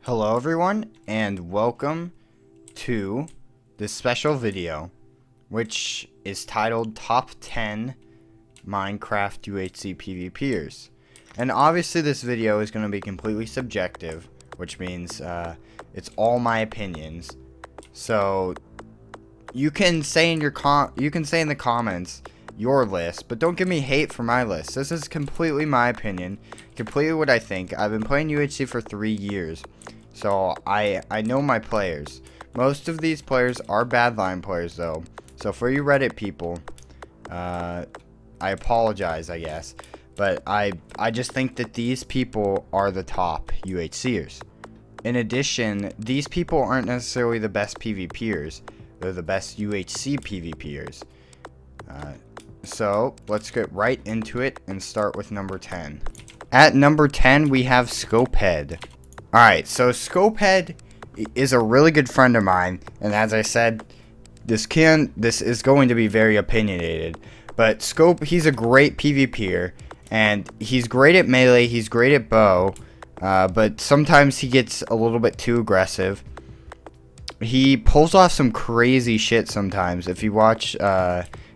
Hello everyone, and welcome to this special video, which is titled Top 10 Minecraft UHC PvPers. And obviously this video is going to be completely subjective, which means it's all my opinions. So you can say in the comments your list, but don't give me hate for my list. This is completely my opinion, completely what I think. I've been playing UHC for 3 years. So I know my players. Most of these players are Badlion players though. So for you Reddit people, I apologize, I guess. But I just think that these people are the top UHCers. In addition, these people aren't necessarily the best PvPers. They're the best UHC PvPers. So let's get right into it and start with number 10. At number 10 we have Scopehead. Alright, so Scopehead is a really good friend of mine, and as I said, this is going to be very opinionated, but he's a great PvPer, and he's great at melee, he's great at bow, but sometimes he gets a little bit too aggressive. He pulls off some crazy shit sometimes. If you watch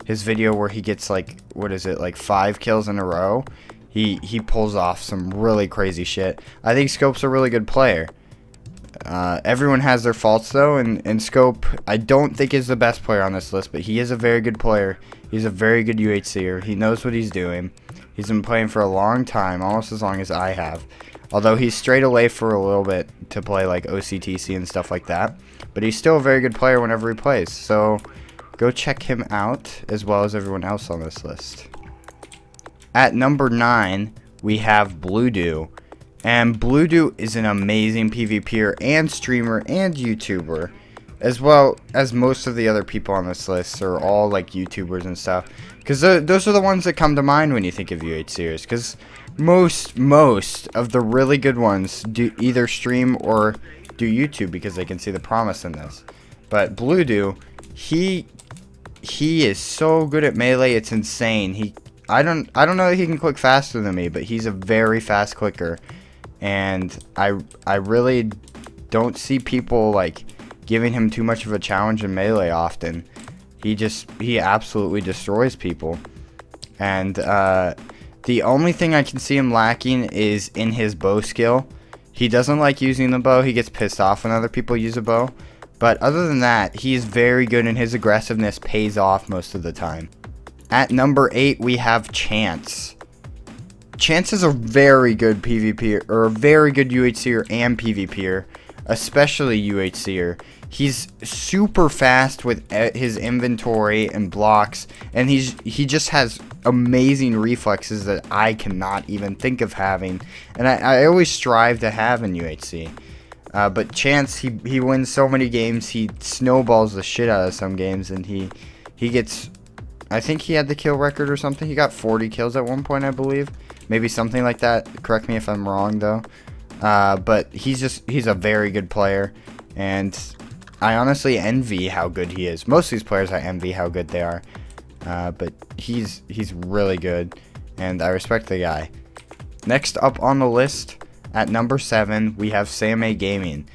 his video where he gets like, what is it, like 5 kills in a row, He pulls off some really crazy shit. I think Scope's a really good player. Everyone has their faults though, and Scope, I don't think is the best player on this list, but he is a very good player. He's a very good UHCer. He knows what he's doing. He's been playing for a long time, almost as long as I have. Although he's strayed away for a little bit to play like OCTC and stuff like that. But he's still a very good player whenever he plays. So go check him out, as well as everyone else on this list. At number 9, we have Bluedo. And Bluedo is an amazing PvPer and streamer and YouTuber. As well as most of the other people on this list are all like YouTubers and stuff. Because those are the ones that come to mind when you think of UHCers. Because most of the really good ones do either stream or do YouTube because they can see the promise in this. But Bluedo, he is so good at melee, it's insane. I don't know that he can click faster than me, but he's a very fast clicker, and I really don't see people like giving him too much of a challenge in melee often. He absolutely destroys people, and the only thing I can see him lacking is in his bow skill. He doesn't like using the bow. He gets pissed off when other people use a bow, but other than that, he's very good, and his aggressiveness pays off most of the time. At number 8, we have Chance. Chance is a very good PvPer, or a very good UHCer and PvPer, especially UHCer. He's super fast with his inventory and blocks, and he just has amazing reflexes that I cannot even think of having, and I always strive to have in UHC. But Chance, he wins so many games, he snowballs the shit out of some games, and he gets... I think he had the kill record or something. He got 40 kills at one point, I believe. Maybe something like that. Correct me if I'm wrong, though. But he's a very good player. And I honestly envy how good he is. Most of these players, I envy how good they are. But he's really good. And I respect the guy. Next up on the list, at number 7, we have Sam-A Gaming.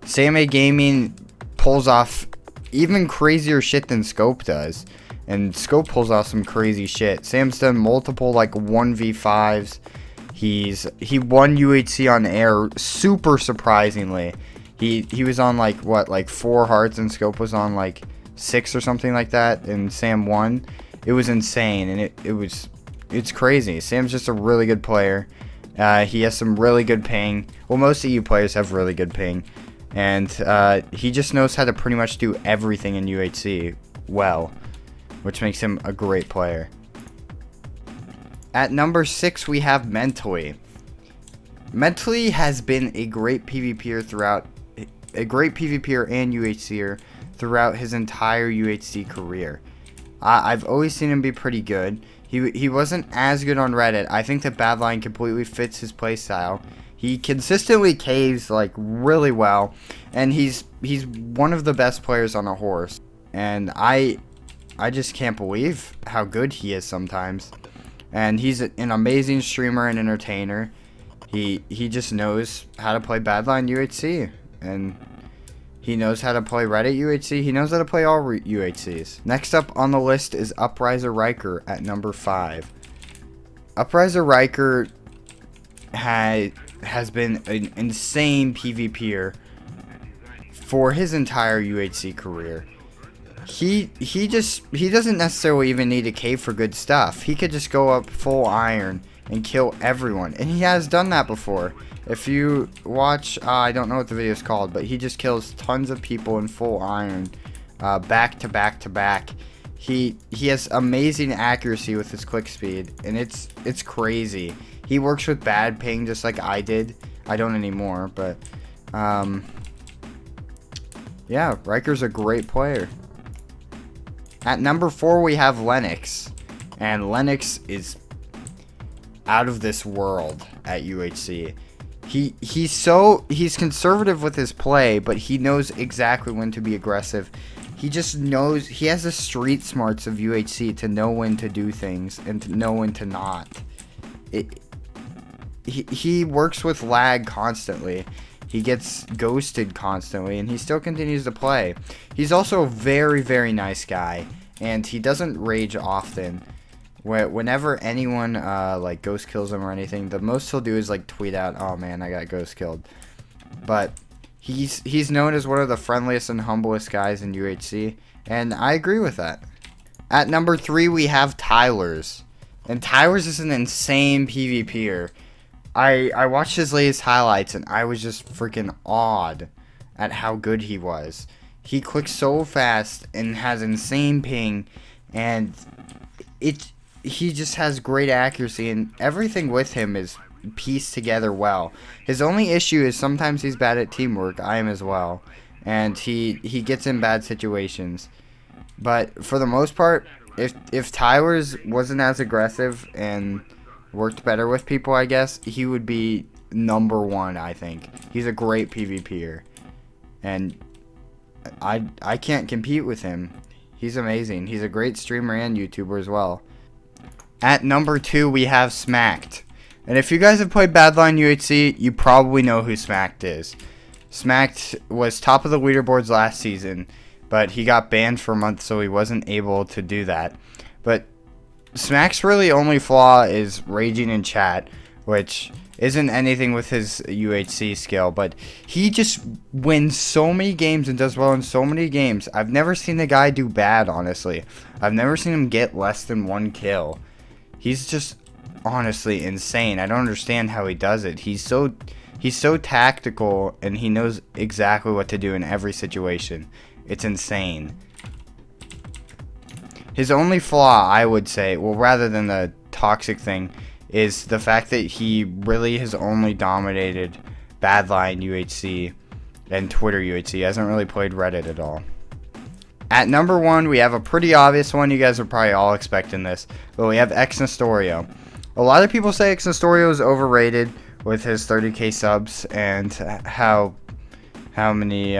Sam-A Gaming pulls off even crazier shit than Scope does. And Scope pulls off some crazy shit. Sam's done multiple like 1v5s. He won UHC on air super surprisingly. He was on like what, like 4 hearts, and Scope was on like 6 or something like that, and Sam won. It was insane, and it's crazy. Sam's just a really good player. He has some really good ping. Well, most EU players have really good ping, and he just knows how to pretty much do everything in UHC well, which makes him a great player. At number 6, we have Mentally. Mentally has been a great PvPer and UHCer throughout his entire UHC career. I've always seen him be pretty good. He wasn't as good on Reddit. I think that Badlion completely fits his playstyle. He consistently caves like really well, and he's one of the best players on a horse. And I just can't believe how good he is sometimes. And he's an amazing streamer and entertainer. He just knows how to play Badline UHC, and he knows how to play Reddit UHC. He knows how to play all UHCs. Next up on the list is Uprisor Riker at number 5. Uprisor Riker has been an insane PvPer for his entire UHC career. He doesn't necessarily even need a cave for good stuff. He could just go up full iron and kill everyone, and he has done that before. If you watch, I don't know what the video is called, but he just kills tons of people in full iron, back to back to back. He has amazing accuracy with his click speed, and it's crazy. He works with bad ping just like I did. I don't anymore, but yeah, Riker's a great player. At number 4 we have Lennox, and Lennox is out of this world at UHC. He's conservative with his play, but he knows exactly when to be aggressive. He just knows, he has the street smarts of UHC to know when to do things and to know when to not. He works with lag constantly. He gets ghosted constantly, and he still continues to play. He's also a very, very nice guy, and he doesn't rage often. Whenever anyone like ghost kills him or anything, the most he'll do is like tweet out, "Oh man, I got ghost killed." But he's known as one of the friendliest and humblest guys in UHC, and I agree with that. At number 3 we have Tylers, and Tylers is an insane PvPer. I watched his latest highlights, and I was just freaking awed at how good he was. He clicks so fast and has insane ping, and he just has great accuracy, and everything with him is pieced together well. His only issue is sometimes he's bad at teamwork. I am as well, and he gets in bad situations. But for the most part, if Tylers wasn't as aggressive and worked better with people, I guess he would be number 1. I think he's a great PvPer, and I can't compete with him. He's amazing. He's a great streamer and YouTuber as well. At number 2 we have Smacked, and if you guys have played Badline UHC, you probably know who Smacked is. Smacked was top of the leaderboards last season, but he got banned for a month, so he wasn't able to do that. But Smack's really only flaw is raging in chat, which isn't anything with his UHC skill, but he just wins so many games and does well in so many games. I've never seen the guy do bad, honestly. I've never seen him get less than 1 kill. He's just honestly insane. I don't understand how he does it. He's so tactical, and he knows exactly what to do in every situation. It's insane. His only flaw, I would say, well, rather than the toxic thing, is the fact that he really has only dominated Badline UHC and Twitter UHC. He hasn't really played Reddit at all. At number 1, we have a pretty obvious one. You guys are probably all expecting this, but we have Xnestorio. A lot of people say Xnestorio is overrated with his 30k subs and how many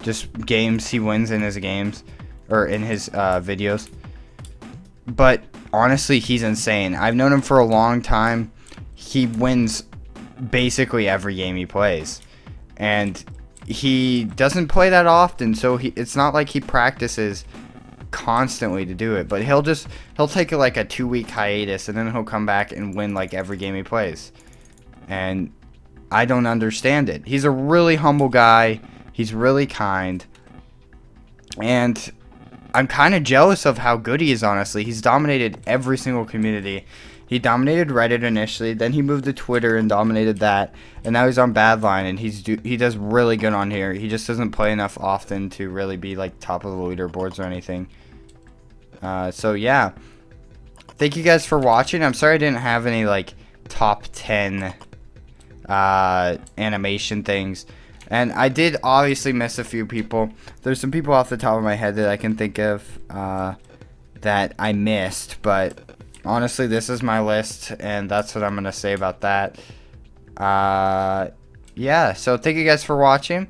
just games he wins in his games, or in his videos. But honestly, he's insane. I've known him for a long time. He wins basically every game he plays, and he doesn't play that often, so it's not like he practices constantly to do it. But he'll take like a 2-week hiatus, and then he'll come back and win like every game he plays. And I don't understand it. He's a really humble guy. He's really kind, and I'm kind of jealous of how good he is, honestly. He's dominated every single community. He dominated Reddit initially, then he moved to Twitter and dominated that, and now he's on Badline, and he does really good on here. He just doesn't play enough often to really be like top of the leaderboards or anything. So yeah, thank you guys for watching. I'm sorry I didn't have any like top 10 animation things. And I did obviously miss a few people. There's some people off the top of my head that I can think of that I missed. But honestly, this is my list, and that's what I'm going to say about that. Yeah, so thank you guys for watching.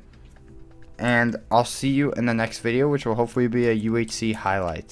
And I'll see you in the next video, which will hopefully be a UHC highlights.